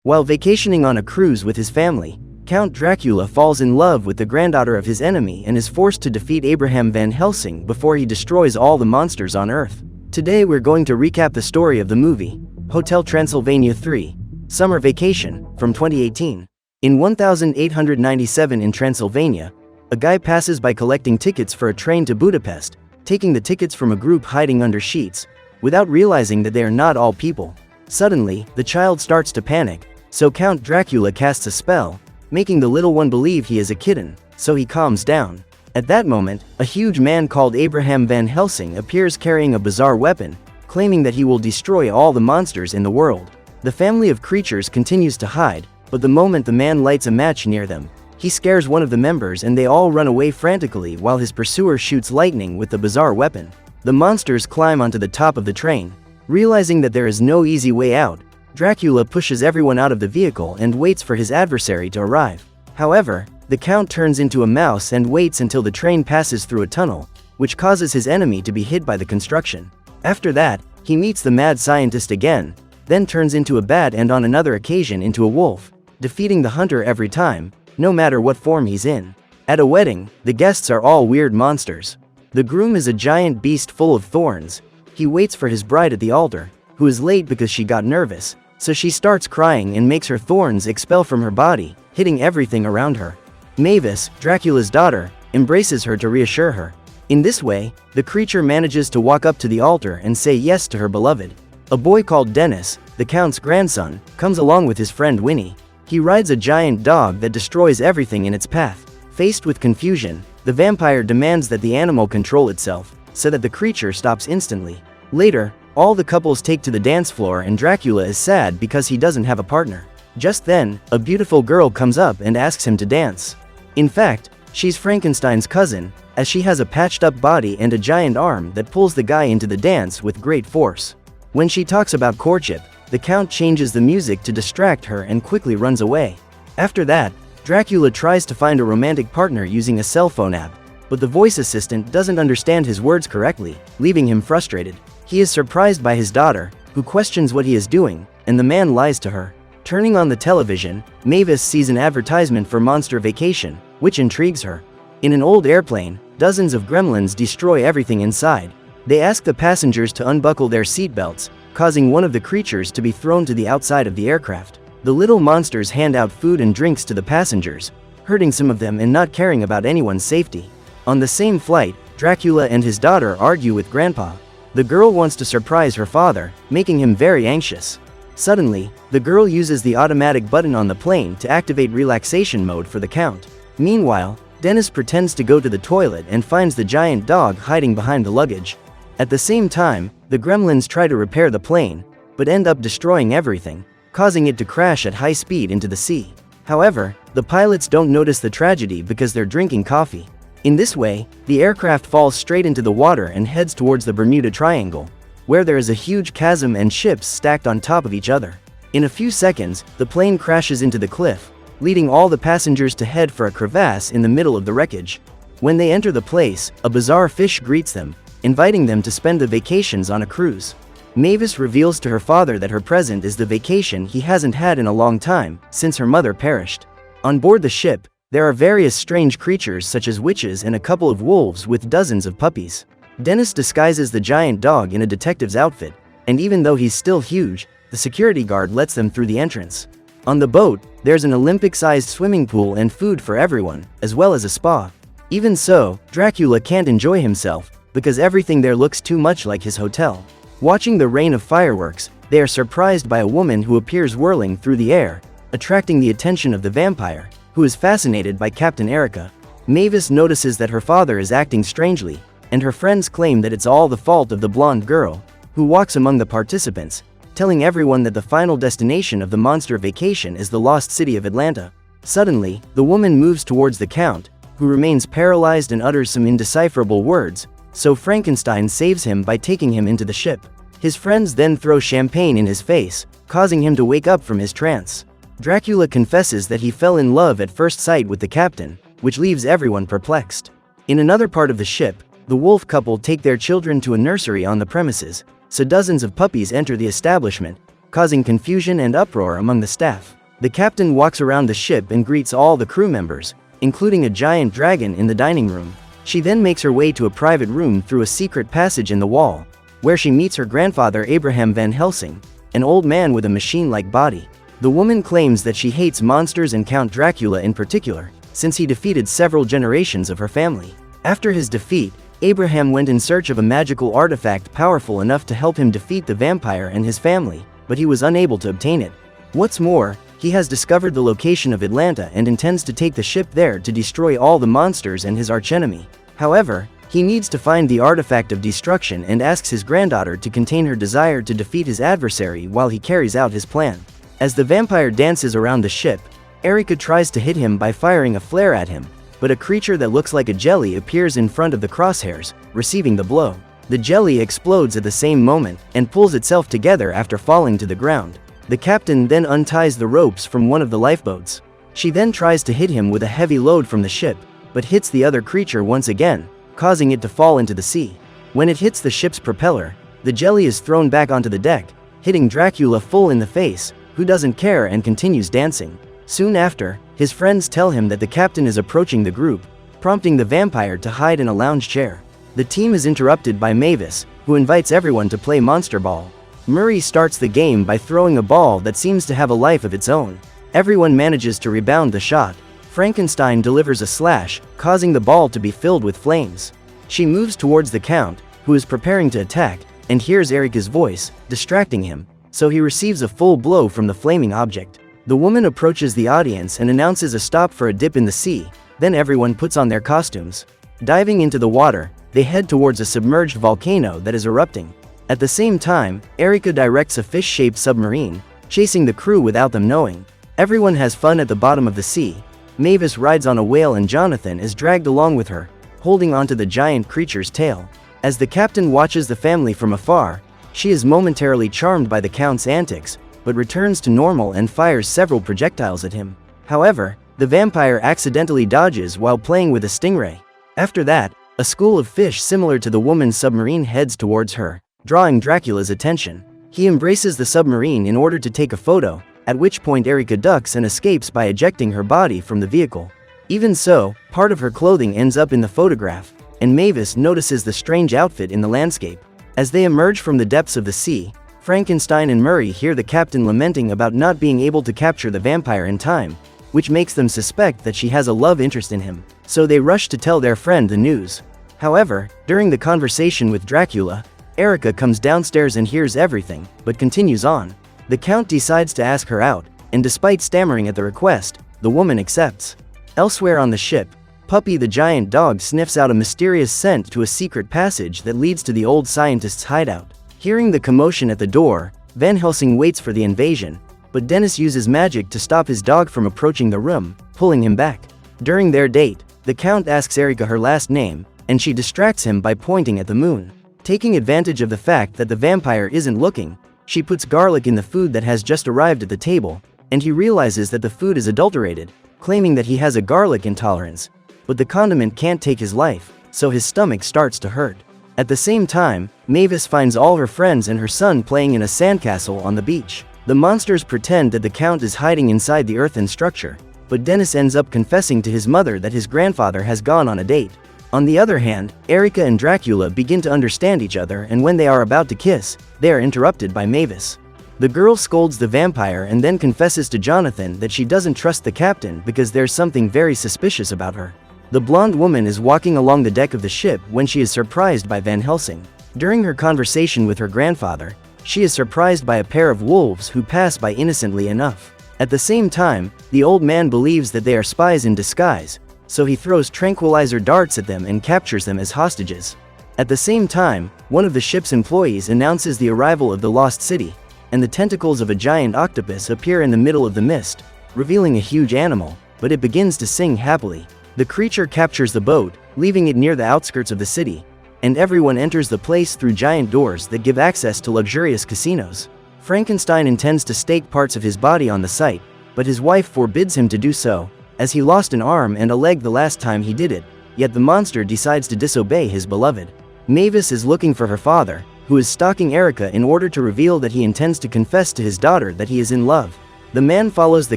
While vacationing on a cruise with his family, Count Dracula falls in love with the granddaughter of his enemy and is forced to defeat Abraham Van Helsing before he destroys all the monsters on Earth. Today we're going to recap the story of the movie, Hotel Transylvania 3, Summer Vacation, from 2018. In 1897 in Transylvania, a guy passes by collecting tickets for a train to Budapest, taking the tickets from a group hiding under sheets, without realizing that they are not all people. Suddenly, the child starts to panic, so Count Dracula casts a spell, making the little one believe he is a kitten, so he calms down. At that moment, a huge man called Abraham Van Helsing appears carrying a bizarre weapon, claiming that he will destroy all the monsters in the world. The family of creatures continues to hide, but the moment the man lights a match near them, he scares one of the members and they all run away frantically while his pursuer shoots lightning with the bizarre weapon. The monsters climb onto the top of the train. Realizing that there is no easy way out, Dracula pushes everyone out of the vehicle and waits for his adversary to arrive. However, the Count turns into a mouse and waits until the train passes through a tunnel, which causes his enemy to be hit by the construction. After that, he meets the mad scientist again, then turns into a bat and on another occasion into a wolf, defeating the hunter every time, no matter what form he's in. At a wedding, the guests are all weird monsters. The groom is a giant beast full of thorns. He waits for his bride at the altar, who is late because she got nervous, so she starts crying and makes her thorns expel from her body, hitting everything around her. Mavis, Dracula's daughter, embraces her to reassure her. In this way, the creature manages to walk up to the altar and say yes to her beloved. A boy called Dennis, the Count's grandson, comes along with his friend Winnie. He rides a giant dog that destroys everything in its path. Faced with confusion, the vampire demands that the animal control itself, so that the creature stops instantly. Later, all the couples take to the dance floor and Dracula is sad because he doesn't have a partner. Just then, a beautiful girl comes up and asks him to dance. In fact, she's Frankenstein's cousin, as she has a patched-up body and a giant arm that pulls the guy into the dance with great force. When she talks about courtship, the Count changes the music to distract her and quickly runs away. After that, Dracula tries to find a romantic partner using a cell phone app, but the voice assistant doesn't understand his words correctly, leaving him frustrated. He is surprised by his daughter, who questions what he is doing, and the man lies to her. Turning on the television, Mavis sees an advertisement for Monster Vacation, which intrigues her. In an old airplane, dozens of gremlins destroy everything inside. They ask the passengers to unbuckle their seatbelts, causing one of the creatures to be thrown to the outside of the aircraft. The little monsters hand out food and drinks to the passengers, hurting some of them and not caring about anyone's safety. On the same flight, Dracula and his daughter argue with Grandpa. The girl wants to surprise her father, making him very anxious. Suddenly, the girl uses the automatic button on the plane to activate relaxation mode for the Count. Meanwhile, Dennis pretends to go to the toilet and finds the giant dog hiding behind the luggage. At the same time, the gremlins try to repair the plane, but end up destroying everything, causing it to crash at high speed into the sea. However, the pilots don't notice the tragedy because they're drinking coffee. In this way, the aircraft falls straight into the water and heads towards the Bermuda Triangle, where there is a huge chasm and ships stacked on top of each other. In a few seconds, the plane crashes into the cliff, leading all the passengers to head for a crevasse in the middle of the wreckage. When they enter the place, a bizarre fish greets them, inviting them to spend the vacations on a cruise. Mavis reveals to her father that her present is the vacation he hasn't had in a long time, since her mother perished. On board the ship, there are various strange creatures such as witches and a couple of wolves with dozens of puppies. Dennis disguises the giant dog in a detective's outfit, and even though he's still huge, the security guard lets them through the entrance. On the boat, there's an Olympic-sized swimming pool and food for everyone, as well as a spa. Even so, Dracula can't enjoy himself, because everything there looks too much like his hotel. Watching the rain of fireworks, they are surprised by a woman who appears whirling through the air, attracting the attention of the vampire, who is fascinated by Captain Erica. Mavis notices that her father is acting strangely, and her friends claim that it's all the fault of the blonde girl, who walks among the participants, telling everyone that the final destination of the monster vacation is the lost city of Atlanta. Suddenly, the woman moves towards the Count, who remains paralyzed and utters some indecipherable words, so Frankenstein saves him by taking him into the ship. His friends then throw champagne in his face, causing him to wake up from his trance. Dracula confesses that he fell in love at first sight with the captain, which leaves everyone perplexed. In another part of the ship, the wolf couple take their children to a nursery on the premises, so dozens of puppies enter the establishment, causing confusion and uproar among the staff. The captain walks around the ship and greets all the crew members, including a giant dragon in the dining room. She then makes her way to a private room through a secret passage in the wall, where she meets her grandfather Abraham Van Helsing, an old man with a machine-like body. The woman claims that she hates monsters and Count Dracula in particular, since he defeated several generations of her family. After his defeat, Abraham went in search of a magical artifact powerful enough to help him defeat the vampire and his family, but he was unable to obtain it. What's more, he has discovered the location of Atlanta and intends to take the ship there to destroy all the monsters and his archenemy. However, he needs to find the artifact of destruction and asks his granddaughter to contain her desire to defeat his adversary while he carries out his plan. As the vampire dances around the ship, Erica tries to hit him by firing a flare at him, but a creature that looks like a jelly appears in front of the crosshairs, receiving the blow. The jelly explodes at the same moment and pulls itself together after falling to the ground. The captain then unties the ropes from one of the lifeboats. She then tries to hit him with a heavy load from the ship, but hits the other creature once again, causing it to fall into the sea. When it hits the ship's propeller, the jelly is thrown back onto the deck, hitting Dracula full in the face, who doesn't care and continues dancing. Soon after, his friends tell him that the captain is approaching the group, prompting the vampire to hide in a lounge chair. The team is interrupted by Mavis, who invites everyone to play Monster Ball. Murray starts the game by throwing a ball that seems to have a life of its own. Everyone manages to rebound the shot. Frankenstein delivers a slash, causing the ball to be filled with flames. She moves towards the Count, who is preparing to attack, and hears Erica's voice, distracting him, so he receives a full blow from the flaming object. The woman approaches the audience and announces a stop for a dip in the sea, then everyone puts on their costumes. Diving into the water, they head towards a submerged volcano that is erupting. At the same time, Erica directs a fish-shaped submarine, chasing the crew without them knowing. Everyone has fun at the bottom of the sea. Mavis rides on a whale and Jonathan is dragged along with her, holding onto the giant creature's tail. As the captain watches the family from afar, she is momentarily charmed by the Count's antics, but returns to normal and fires several projectiles at him. However, the vampire accidentally dodges while playing with a stingray. After that, a school of fish similar to the woman's submarine heads towards her, drawing Dracula's attention. He embraces the submarine in order to take a photo, at which point Erica ducks and escapes by ejecting her body from the vehicle. Even so, part of her clothing ends up in the photograph, and Mavis notices the strange outfit in the landscape. As they emerge from the depths of the sea, Frankenstein and Murray hear the captain lamenting about not being able to capture the vampire in time, which makes them suspect that she has a love interest in him, so they rush to tell their friend the news. However, during the conversation with Dracula, Erica comes downstairs and hears everything, but continues on. The Count decides to ask her out, and despite stammering at the request, the woman accepts. Elsewhere on the ship, Puppy the giant dog sniffs out a mysterious scent to a secret passage that leads to the old scientist's hideout. Hearing the commotion at the door, Van Helsing waits for the invasion, but Dennis uses magic to stop his dog from approaching the room, pulling him back. During their date, the Count asks Erica her last name, and she distracts him by pointing at the moon. Taking advantage of the fact that the vampire isn't looking, she puts garlic in the food that has just arrived at the table, and he realizes that the food is adulterated, claiming that he has a garlic intolerance. But the condiment can't take his life, so his stomach starts to hurt. At the same time, Mavis finds all her friends and her son playing in a sandcastle on the beach. The monsters pretend that the Count is hiding inside the earthen structure, but Dennis ends up confessing to his mother that his grandfather has gone on a date. On the other hand, Erica and Dracula begin to understand each other, and when they are about to kiss, they are interrupted by Mavis. The girl scolds the vampire and then confesses to Jonathan that she doesn't trust the captain because there's something very suspicious about her. The blonde woman is walking along the deck of the ship when she is surprised by Van Helsing. During her conversation with her grandfather, she is surprised by a pair of wolves who pass by innocently enough. At the same time, the old man believes that they are spies in disguise, so he throws tranquilizer darts at them and captures them as hostages. At the same time, one of the ship's employees announces the arrival of the lost city, and the tentacles of a giant octopus appear in the middle of the mist, revealing a huge animal, but it begins to sing happily. The creature captures the boat, leaving it near the outskirts of the city, and everyone enters the place through giant doors that give access to luxurious casinos. Frankenstein intends to stake parts of his body on the site, but his wife forbids him to do so, as he lost an arm and a leg the last time he did it, yet the monster decides to disobey his beloved. Mavis is looking for her father, who is stalking Erica in order to reveal that he intends to confess to his daughter that he is in love. The man follows the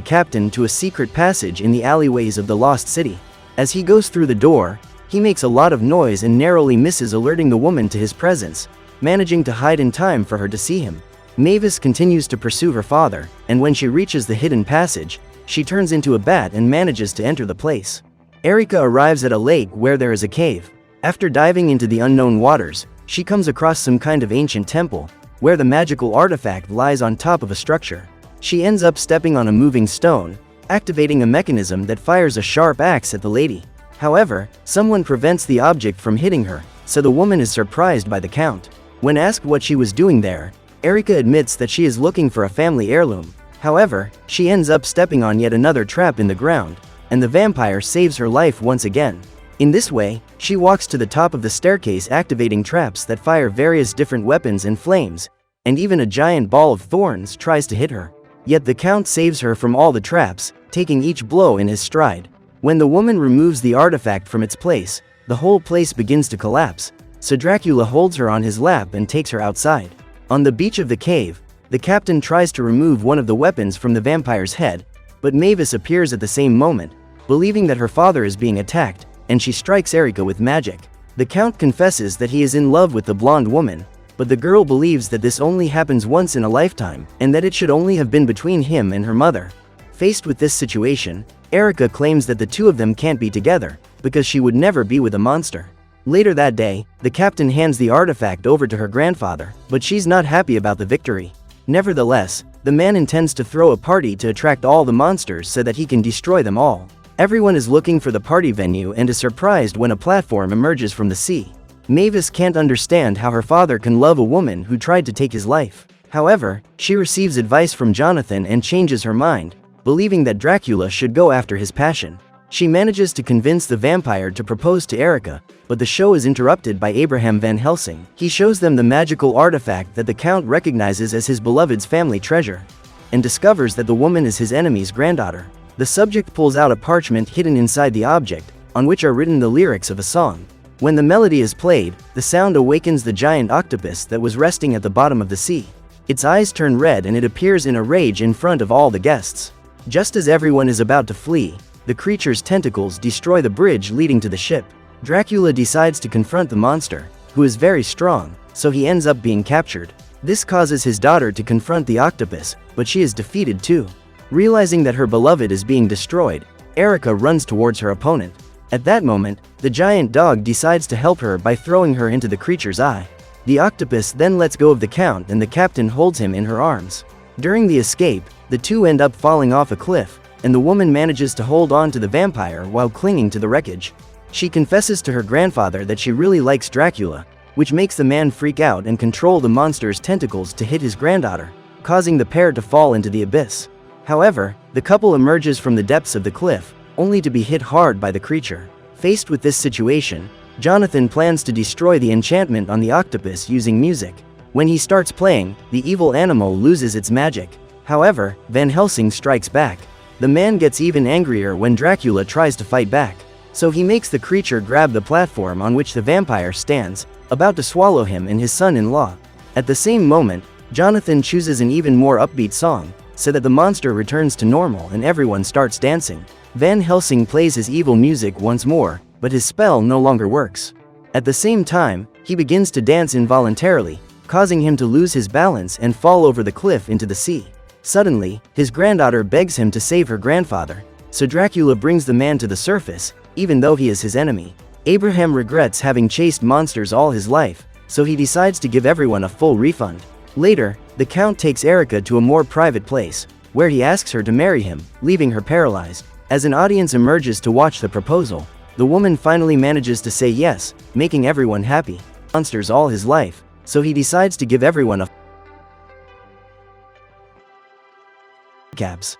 captain to a secret passage in the alleyways of the Lost City. As he goes through the door, he makes a lot of noise and narrowly misses alerting the woman to his presence, managing to hide in time for her to see him. Mavis continues to pursue her father, and when she reaches the hidden passage, she turns into a bat and manages to enter the place. Erica arrives at a lake where there is a cave. After diving into the unknown waters, she comes across some kind of ancient temple, where the magical artifact lies on top of a structure. She ends up stepping on a moving stone, activating a mechanism that fires a sharp axe at the lady. However, someone prevents the object from hitting her, so the woman is surprised by the Count. When asked what she was doing there, Erica admits that she is looking for a family heirloom. However, she ends up stepping on yet another trap in the ground, and the vampire saves her life once again. In this way, she walks to the top of the staircase, activating traps that fire various different weapons and flames, and even a giant ball of thorns tries to hit her. Yet the Count saves her from all the traps, taking each blow in his stride. When the woman removes the artifact from its place, the whole place begins to collapse, so Dracula holds her on his lap and takes her outside. On the beach of the cave, the captain tries to remove one of the weapons from the vampire's head, but Mavis appears at the same moment, believing that her father is being attacked, and she strikes Erica with magic. The Count confesses that he is in love with the blonde woman, but the girl believes that this only happens once in a lifetime, and that it should only have been between him and her mother. Faced with this situation, Erica claims that the two of them can't be together, because she would never be with a monster. Later that day, the captain hands the artifact over to her grandfather, but she's not happy about the victory. Nevertheless, the man intends to throw a party to attract all the monsters so that he can destroy them all. Everyone is looking for the party venue and is surprised when a platform emerges from the sea. Mavis can't understand how her father can love a woman who tried to take his life. However, she receives advice from Jonathan and changes her mind, believing that Dracula should go after his passion. She manages to convince the vampire to propose to Erica, but the show is interrupted by Abraham Van Helsing. He shows them the magical artifact that the Count recognizes as his beloved's family treasure, and discovers that the woman is his enemy's granddaughter. The subject pulls out a parchment hidden inside the object, on which are written the lyrics of a song. When the melody is played, the sound awakens the giant octopus that was resting at the bottom of the sea. Its eyes turn red and it appears in a rage in front of all the guests. Just as everyone is about to flee, the creature's tentacles destroy the bridge leading to the ship. Dracula decides to confront the monster, who is very strong, so he ends up being captured. This causes his daughter to confront the octopus, but she is defeated too. Realizing that her beloved is being destroyed, Erica runs towards her opponent. At that moment, the giant dog decides to help her by throwing her into the creature's eye. The octopus then lets go of the Count and the captain holds him in her arms. During the escape, the two end up falling off a cliff, and the woman manages to hold on to the vampire while clinging to the wreckage. She confesses to her grandfather that she really likes Dracula, which makes the man freak out and control the monster's tentacles to hit his granddaughter, causing the pair to fall into the abyss. However, the couple emerges from the depths of the cliff, only to be hit hard by the creature. Faced with this situation, Jonathan plans to destroy the enchantment on the octopus using music. When he starts playing, the evil animal loses its magic. However, Van Helsing strikes back. The man gets even angrier when Dracula tries to fight back, so he makes the creature grab the platform on which the vampire stands, about to swallow him and his son-in-law. At the same moment, Jonathan chooses an even more upbeat song, so that the monster returns to normal and everyone starts dancing. Van Helsing plays his evil music once more, but his spell no longer works. At the same time, he begins to dance involuntarily, causing him to lose his balance and fall over the cliff into the sea. Suddenly, his granddaughter begs him to save her grandfather, so Dracula brings the man to the surface, even though he is his enemy. Abraham regrets having chased monsters all his life, so he decides to give everyone a full refund. Later, the Count takes Erica to a more private place, where he asks her to marry him, leaving her paralyzed. As an audience emerges to watch the proposal, the woman finally manages to say yes, making everyone happy. Monsters all his life, so he decides to give everyone a caps.